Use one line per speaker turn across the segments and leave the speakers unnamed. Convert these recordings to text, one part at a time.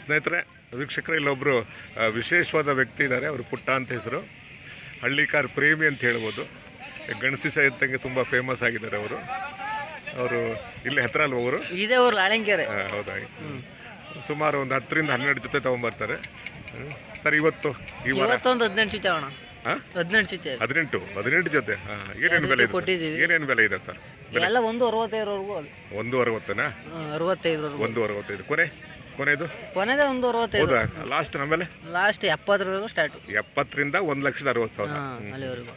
ಸ್ನೇಹಿತರೆ, ವೀಕ್ಷಕರು, ಇಲ್ಲೊಬ್ಬರು ವಿಶೇಷವಾದ ವ್ಯಕ್ತಿ ಇದ್ದಾರೆ. ಅವರು ಪುಟ್ಟ ಅಂತ ಹೆಸರು. ಹಳ್ಳಿಕಾರ್ ಪ್ರೇಮಿ ಅಂತ ಹೇಳ್ಬೋದು. ಗಣಸಿ ಸಾಹಿತ್ಯಕ್ಕೆ ತುಂಬ ಫೇಮಸ್ ಆಗಿದ್ದಾರೆ ಅವರು. ಅವರು ಇಲ್ಲಿ ಹತ್ರ ಅಲ್ವ ಅವರು?
ಇದೇ ಊರು ಲಾಳಂಕೆರೆ.
ಹೌದಾ? ಸುಮಾರು ಒಂದು 10 ರಿಂದ 12 ಜೊತೆ ತೊಗೊಂಬರ್ತಾರೆ. ಸರ್, ಇವತ್ತು ಈ ವಾರ
ಒಂದು 18 ಜೊತೆ ಅಣ್ಣ. 18 ಜೊತೆ.
18 ಜೊತೆ. ಏನೇನು ಬೆಲೆ ಇದೆ? ಏನೇನು ಬೆಲೆ ಇದೆ ಸರ್?
ಎಲ್ಲ 1.65
1.60ನಾ?
65
1.65. ಕೊನೆದು
1.65.
ಹೌದಾ? ಲಾಸ್ಟ್ ಆಮೇಲೆ
ಲಾಸ್ಟ್ 70 ಸ್ಟಾರ್ಟ್.
70 ರಿಂದ 1,60,000.
ಅಲ್ಲಿವರೆಗೂ.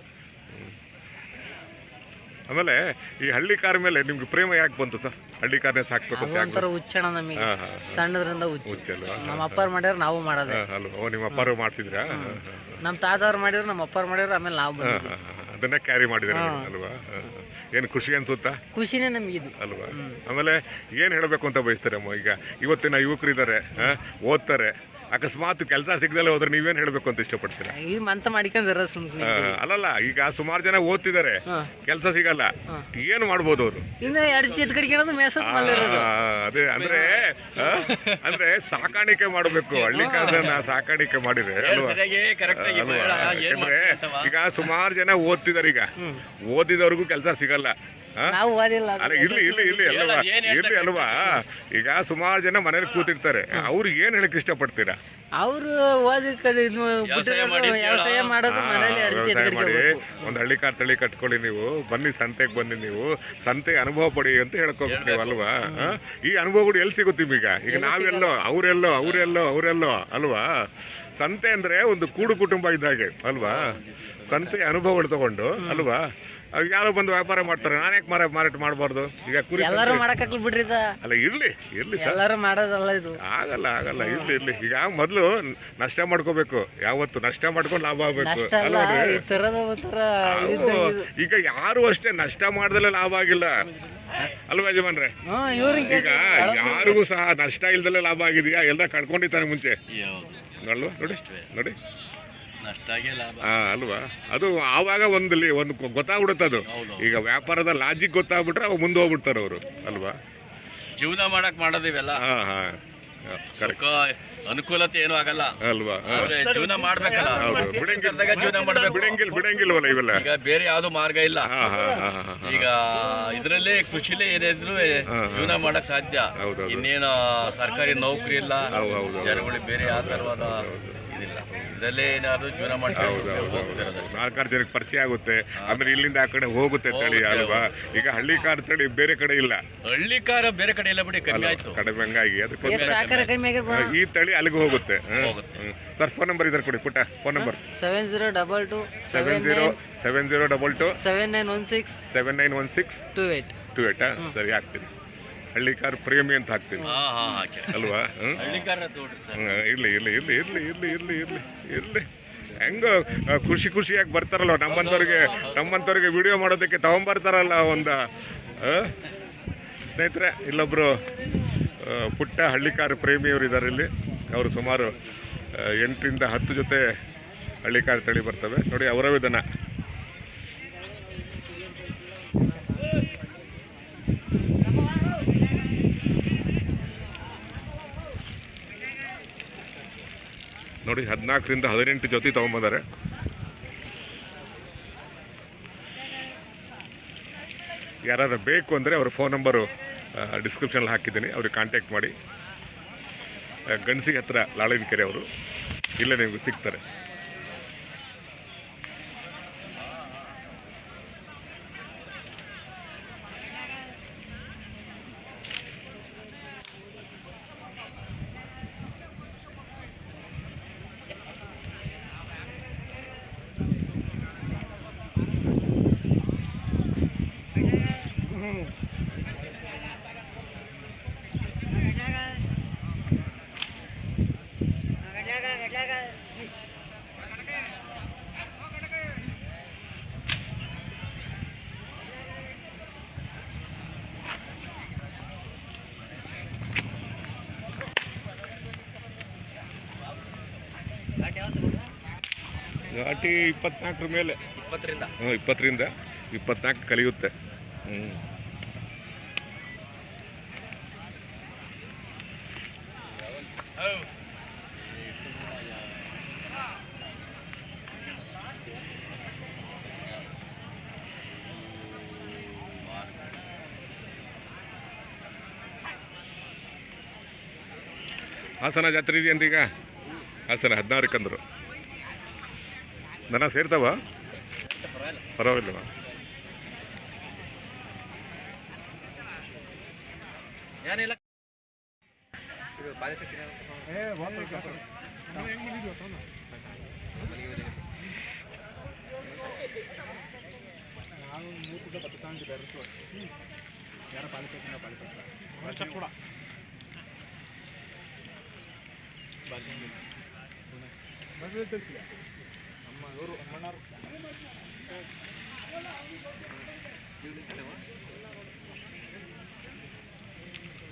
ಆಮೇಲೆ ಈ ಹಳ್ಳಿ ಕಾರ್ ಮೇಲೆ ನಿಮ್ಗೆ ಪ್ರೇಮ ಯಾಕೆ ಬಂತು ಸರ್? ಹಳ್ಳಿ ಕಾರ್ನೇ ಸಾಕ್ಬೇಕು ಅಂತ?
ಒಂಥರ ಹುಚ್ಚಣ ನಮಗೆ, ಸಣ್ಣದ್ರಿಂದ ಹುಚ್ಚಲ್ವಾ. ನಮ್ಮ ಅಪ್ಪಾರು ಮಾಡ್ಯಾರ, ನಾವು ಮಾಡೋದು
ಅಲ್ವಾ? ನಿಮ್ಮ ಅಪ್ಪಾರು ಮಾಡ್ತಿದ್ರಾ?
ನಮ್ಮ ತಾತವ್ರು ಮಾಡಿದ್ರು, ನಮ್ಮ ಅಪ್ಪಾರು ಮಾಡ್ಯಾರ, ಆಮೇಲೆ ನಾವು ಬಂದಿದ್ವಿ.
ಅದನ್ನೇ ಕ್ಯಾರಿ ಮಾಡಿದ್ರೆ ಅಲ್ವಾ? ಏನು ಖುಷಿ ಅನ್ಸುತ್ತಾ?
ಖುಷಿನೇ ನಮಗಿದು
ಅಲ್ವಾ? ಆಮೇಲೆ ಏನು ಹೇಳಬೇಕು ಅಂತ ಬಯಸ್ತಾರಮ್ಮ? ಈಗ ಇವತ್ತಿನ ಯುವಕರಿದ್ದಾರೆ, ಓದ್ತಾರೆ, ಅಕಸ್ಮಾತ್ ಕೆಲಸ ಸಿಗದಲ್ಲೇ ಹೋದ್ರೆ ನೀವೇನು ಹೇಳಬೇಕು ಅಂತ ಇಷ್ಟಪಡ್ತೀರಾ?
ಈ ಮಂತ ಮಾಡಿಕೊಂಡ್ರ ಸುಮ್ಮನೆ.
ಅಲ್ಲಲ್ಲ, ಈಗ ಸುಮಾರು ಜನ ಓದ್ತಿದ್ದಾರೆ, ಕೆಲಸ ಸಿಗಲ್ಲ, ಏನು ಮಾಡ್ಬೋದು ಅವರು?
ಇನ್ನು 2 ಚಿತ್ ಕಡಿಕೆ ಮೇಸಕ್
ಅದೇ ಅಂದ್ರೆ ಸಾಕಾಣಿಕೆ ಮಾಡಬೇಕು. ಹಳ್ಳಿ ಕಾಲದನ್ನ ಸಾಕಾಣಿಕೆ ಮಾಡಿದ್ರೆ ಅಲ್ವಾ? ಯಾಕಂದ್ರೆ ಈಗ ಸುಮಾರು ಜನ ಓದ್ತಿದಾರೆ, ಈಗ ಓದಿದವ್ರಿಗೂ ಕೆಲಸ ಸಿಗಲ್ಲ. ಅಲ್ಲ, ಇಲ್ಲಿ ಅಲ್ವಾ? ಈಗ ಸುಮಾರು ಜನ ಮನೇಲಿ ಕೂತಿರ್ತಾರೆ, ಅವ್ರಿಗೆ ಏನ್ ಹೇಳಕ್ ಇಷ್ಟಪಡ್ತೀರಾ?
ಅವರು ವ್ಯವಸಾಯ ಮಾಡಿ
ಒಂದು ಹಳ್ಳಿ ಕಾರ್ ತಳಿ ಕಟ್ಕೊಳ್ಳಿ, ನೀವು ಬನ್ನಿ, ಸಂತೆಗೆ ಬನ್ನಿ, ನೀವು ಸಂತೆ ಅನುಭವ ಪಡಿ ಅಂತ ಹೇಳ್ಕೋಬೇಕು ನೀವು ಅಲ್ವಾ? ಈ ಅನುಭವಗಳು ಎಲ್ಲಿ ಸಿಗುತ್ತೆ ನಿಮೀಗ? ಈಗ ನಾವೆಲ್ಲೋ, ಅವರೆಲ್ಲೋ ಅಲ್ವಾ? ಸಂತೆ ಅಂದ್ರೆ ಒಂದು ಕೂಡು ಕುಟುಂಬ ಇದ್ದಾಗೆ ಅಲ್ವಾ? ಸಂತೆ ಅನುಭವಗಳು ತಗೊಂಡು ಅಲ್ವಾ? ಯಾರೋ ಬಂದು ವ್ಯಾಪಾರ ಮಾಡ್ತಾರೆ, ನಾನೇ ಮಾರಾಟ ಮಾಡಬಾರ್ದು? ಈಗ ಕುರಿ
ಎಲ್ಲರೂ ಮಾಡಕ್ಕೆ ಬಿಡ್ರಿ.
ಅಲ್ಲ, ಇರ್ಲಿ
ಎಲ್ಲರೂ ಮಾಡೋದಲ್ಲ, ಇದು
ಆಗಲ್ಲ. ಇರ್ಲಿ. ಈಗ ಮೊದಲು ನಷ್ಟ ಮಾಡ್ಕೋಬೇಕು. ಯಾವತ್ತು ನಷ್ಟ ಮಾಡ್ಕೊಂಡು ಲಾಭ ಆಗ್ಬೇಕು. ಈಗ ಯಾರು ಅಷ್ಟೇ ನಷ್ಟ ಮಾಡ್ದಲ್ಲೇ ಲಾಭ ಆಗಿಲ್ಲ ಅಲ್ವಾ ಯಜಮಾನ್ರೆ? ಈಗ ಯಾರಿಗೂ ಸಹ ನಷ್ಟ ಇಲ್ದಲ್ಲೇ ಲಾಭ ಆಗಿದೆಯಾ? ಎಲ್ಲ ಕಳ್ಕೊಂಡಿದ್ದಾನೆ ಮುಂಚೆ ಅಲ್ವಾ? ನೋಡಿ ಅಲ್ವಾ? ಅದು ಆವಾಗ ಒಂದು ಗೊತ್ತಾಗ್ಬಿಡುತ್ತೆ. ಅದು ಈಗ ವ್ಯಾಪಾರದ ಲಾಜಿಕ್ ಗೊತ್ತಾಗ್ಬಿಟ್ರೆ ಅವಾಗ ಮುಂದೆ ಹೋಗ್ಬಿಡ್ತಾರೆ ಅವರು ಅಲ್ವಾ?
ಜೀವನ ಮಾಡೋದು ಇವೆಲ್ಲ. ಅನುಕೂಲತೆ ಏನೂ ಆಗಲ್ಲ ಅಲ್ವಾ? ಜೀವನ ಮಾಡ್ಬೇಕಲ್ಲ,
ಬಿಡಂಗಿಲ್ವಲ್ಲ ಇವೆಲ್ಲ.
ಈಗ ಬೇರೆ ಯಾವ್ದು ಮಾರ್ಗ ಇಲ್ಲ. ಈಗ ಇದ್ರಲ್ಲೇ ಕೃಷಿಲೇ ಏನಿದ್ರು ಜೀವನ ಮಾಡಕ್ ಸಾಧ್ಯ. ಇನ್ನೇನು ಸರ್ಕಾರಿ ನೌಕರಿ ಇಲ್ಲ, ಜನಗಳಿಗೆ ಬೇರೆ ಯಾವ ತರವಾದ ಇದಿಲ್ಲ. ಇದರಲ್ಲೇ ಏನಾದ್ರು ಜೀವನ ಮಾಡ್ತಾರೆ,
4 ಜನಕ್ಕೆ ಪರಿಚಯ ಆಗುತ್ತೆ. ಆಮೇಲೆ ಇಲ್ಲಿಂದ ಆ ಕಡೆ ಹೋಗುತ್ತೆ ತಳಿ ಅಲ್ವಾ? ಈಗ ಹಳ್ಳಿ ಕಾರ್ ತಳಿ ಬೇರೆ ಕಡೆ ಇಲ್ಲ,
ಹಳ್ಳಿ ಕಾರ ಬೇರೆ ಕಡೆ ಇಲ್ಲ ಬಿಡಿ, ಕಡಿಮೆ ಆಯ್ತು.
ಕಡಿಮೆ ಹಂಗಾಗಿ ಈ ತಳಿ ಅಲ್ಲಿಗೆ ಹೋಗುತ್ತೆ. ಸರ್, ಫೋನ್ ನಂಬರ್ ಇದ್ದಾರೆ ಕೊಡಿ, ಪುಟ್ಟ ಫೋನ್ ನಂಬರ್.
7022
7916 28. ಸರಿ, ಹಾಕ್ತೀನಿ. ಹಳ್ಳಿ ಕಾರ್ ಪ್ರೇಮಿ ಅಂತ ಹಾಕ್ತೀನಿ ಅಲ್ವಾ? ಇರ್ಲಿ. ಹೆಂಗ ಖುಷಿಯಾಗಿ ಬರ್ತಾರಲ್ವ ನಮ್ಮಂತವ್ರಿಗೆ ವಿಡಿಯೋ ಮಾಡೋದಕ್ಕೆ ತಗೊಂಬರ್ತಾರಲ್ಲ ಒಂದು. ಸ್ನೇಹಿತರೆ, ಇಲ್ಲೊಬ್ರು ಪುಟ್ಟ ಹಳ್ಳಿಕಾರ್ ಪ್ರೇಮಿಯವರು ಇದ್ದಾರೆ ಇಲ್ಲಿ. ಅವರು ಸುಮಾರು 8 ರಿಂದ 10 ಜೊತೆ ಹಳ್ಳಿಕಾರ್ ತಳಿ ಬರ್ತವೆ ನೋಡಿ. ಅವರವೇ ದನ. ನೋಡಿ, 14 ರಿಂದ 18 ಜೊತೆ ತಗೊಂಬಂದಾರೆ. ಯಾರಾದ್ರೂ ಬೇಕು ಅಂದರೆ ಅವ್ರ ಫೋನ್ ನಂಬರು ಡಿಸ್ಕ್ರಿಪ್ಷನಲ್ಲಿ ಹಾಕಿದ್ದೀನಿ, ಅವ್ರಿಗೆ ಕಾಂಟ್ಯಾಕ್ಟ್ ಮಾಡಿ. ಗಣಸಿ ಹತ್ರ ಲಾಳನಕೆರೆ ಅವರು, ಇಲ್ಲೇ ನಿಮ್ಗೆ ಸಿಗ್ತಾರೆ. ಘಾಟಿ 24 ಮೇಲೆ, 20 ರಿಂದ 24 ಕಲಿಯುತ್ತೆ. ಹಾಸನ ಜಾತ್ರೆ ಇದೆಯಂತ ಈಗ ಹಾಸನ 16 ಅಂದರು. ದನ ಸೇರ್ತಾವ? ಪರವಾಗಿಲ್ಲವ?
ಏನಿಲ್ಲ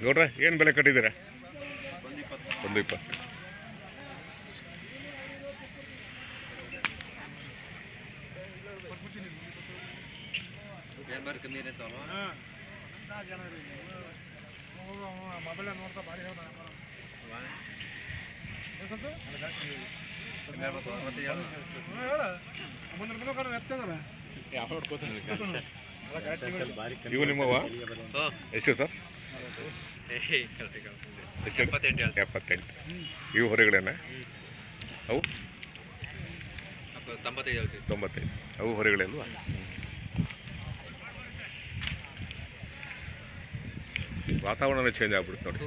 ಗೌಡ್ರೆ ಏನು ಬೆಲೆ ಕಟ್ಟಿದ್ದೀರಾ? 120. ಇವು ನಿಮ್ಮವ? ಎಷ್ಟು ಸರ್? 78. ಇವು ಹೊರಗಡೆನಾ? ಅವು 95. ಅವು ಹೊರಗಡೆ ಅಲ್ವಾ? ವಾತಾವರಣ ಚೇಂಜ್ ಆಗ್ಬಿಡುತ್ತೆ ನೋಡಿ.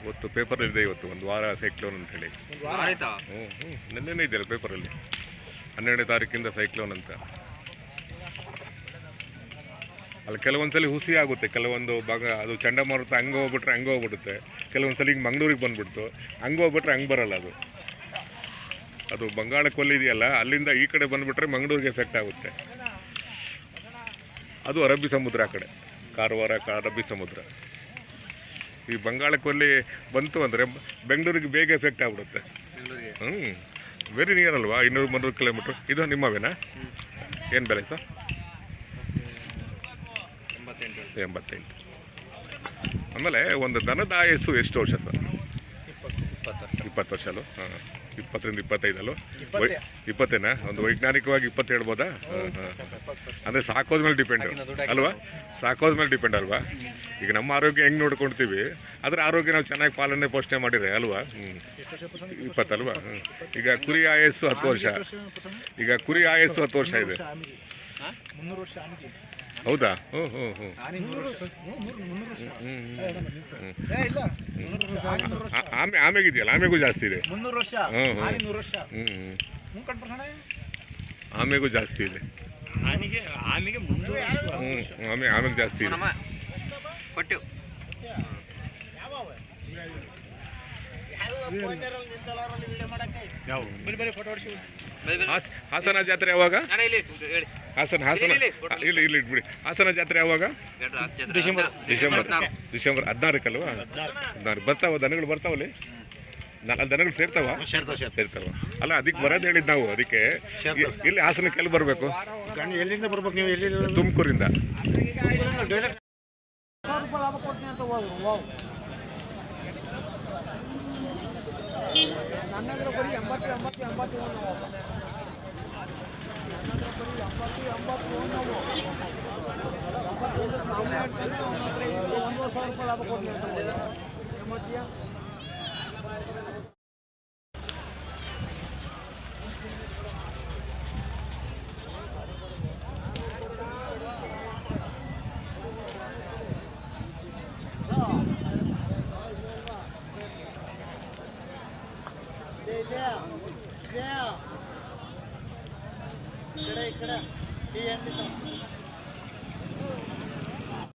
ಇವತ್ತು ಪೇಪರ್ ಇದೆ, ಇವತ್ತು ಒಂದು ವಾರ ಸೈಕ್ಲೋನ್ ಅಂತ ಹೇಳಿ. ನೆನ್ನೆನೇ ಇದೆಯಲ್ಲ ಪೇಪರಲ್ಲಿ, 12ನೇ ತಾರೀಕಿಂದ ಸೈಕ್ಲೋನ್ ಅಂತ. ಅಲ್ಲಿ ಕೆಲವೊಂದ್ಸಲಿ ಹುಸಿ ಆಗುತ್ತೆ, ಕೆಲವೊಂದು ಭಾಗ ಅದು ಚಂಡಮಾರುತ ಹಂಗೆ ಹೋಗ್ಬಿಟ್ರೆ ಹಂಗೆ ಹೋಗ್ಬಿಡುತ್ತೆ. ಕೆಲವೊಂದ್ಸಲಿ ಹಿಂಗೆ ಮಂಗಳೂರಿಗೆ ಬಂದ್ಬಿಡ್ತು, ಹಂಗೆ ಹೋಗ್ಬಿಟ್ರೆ ಹಂಗೆ ಬರಲ್ಲ. ಅದು ಬಂಗಾಳ ಕೊಲ್ಲಿ ಇದೆಯಲ್ಲ, ಅಲ್ಲಿಂದ ಈ ಕಡೆ ಬಂದುಬಿಟ್ರೆ ಮಂಗಳೂರಿಗೆ ಎಫೆಕ್ಟ್ ಆಗುತ್ತೆ. ಅದು ಅರಬ್ಬಿ ಸಮುದ್ರ, ಆ ಕಡೆ ಕಾರವಾರ ಅರಬ್ಬಿ ಸಮುದ್ರ. ಈ ಬಂಗಾಳ ಕೊಲ್ಲಿ ಬಂತು ಅಂದರೆ ಬೆಂಗಳೂರಿಗೆ ಬೇಗ ಎಫೆಕ್ಟ್ ಆಗ್ಬಿಡುತ್ತೆ. ವೆರಿ ನಿಯರ್ ಅಲ್ವಾ? 200-300 ಕಿಲೋಮೀಟ್ರ್. ಇದು ನಿಮ್ಮವೇನಾ? ಏನು ಬೆಲೆ ಸರ್? 88. ಆಮೇಲೆ ಒಂದು ದನದ ಆಯಸ್ಸು ಎಷ್ಟು ವರ್ಷ ಸರ್? 20 ವರ್ಷ ಅಲ್ಲೋ? 20ರಿಂದ 25 ಅಲ್ಲೋ? 20 ಒಂದು ವೈಜ್ಞಾನಿಕವಾಗಿ 20 ಹೇಳ್ಬೋದಾ? ಅಂದರೆ ಸಾಕೋದ್ಮೇಲೆ ಡಿಪೆಂಡ್ ಅಲ್ವಾ? ಸಾಕೋದ್ಮೇಲೆ ಡಿಪೆಂಡ್ ಅಲ್ವಾ? ಈಗ ನಮ್ಮ ಆರೋಗ್ಯ ಹೆಂಗೆ ನೋಡ್ಕೊಳ್ತೀವಿ, ಅದರ ಆರೋಗ್ಯ ನಾವು ಚೆನ್ನಾಗಿ ಪಾಲನೆ ಪೋಷಣೆ ಮಾಡಿದ್ರೆ ಅಲ್ವಾ? 20 ಅಲ್ವಾ? ಈಗ ಕುರಿ ಆಯಸ್ಸು 10 ವರ್ಷ. ಈಗ ಕುರಿ ಆಯಸ್ಸು 10 ವರ್ಷ ಇದೆ. ಹೌದಾ? ಆಮೆಗಿದೆಯಲ್ಲ, ಆಮೆಗೂ ಜಾಸ್ತಿ ಇದೆ. ಆಮೆಗೂ ಜಾಸ್ತಿ ಇದೆ. ಆಮೆಗೆ ಜಾಸ್ತಿ ಇದೆ. ಹಾಸನ ಜಾತ್ರೆ ಯಾವಾಗ? ಹಾಸನ ಇಲ್ಲಿ ಇಟ್ಬಿಡಿ. ಹಾಸನ ಜಾತ್ರೆ ಯಾವಾಗ? ಡಿಸೆಂಬರ್ 16 ಬರ್ತಾವ ದನಗಳು? ಬರ್ತಾವಲ್ಲಿ ದನಗಳು ಸೇರ್ತಾವ? ಅಲ್ಲ, ಅದಕ್ಕೆ ಬರೋದು ಹೇಳಿದ್ ನಾವು. ಅದಕ್ಕೆ ಇಲ್ಲಿ ಹಾಸನಕ್ಕೆ ಎಲ್ಲಿ ಬರಬೇಕು?
ಎಲ್ಲಿಂದ ಬರ್ಬೇಕು ನೀವು? ಎಲ್ಲಿ?
ತುಮಕೂರಿಂದ.
ನನ್ನದ್ರ ಬರೀ 80 ಲಾಭ ಕೊಡ್ತೀನಿ ಅಂತ. ఇక్కడ ఈ ఎండితో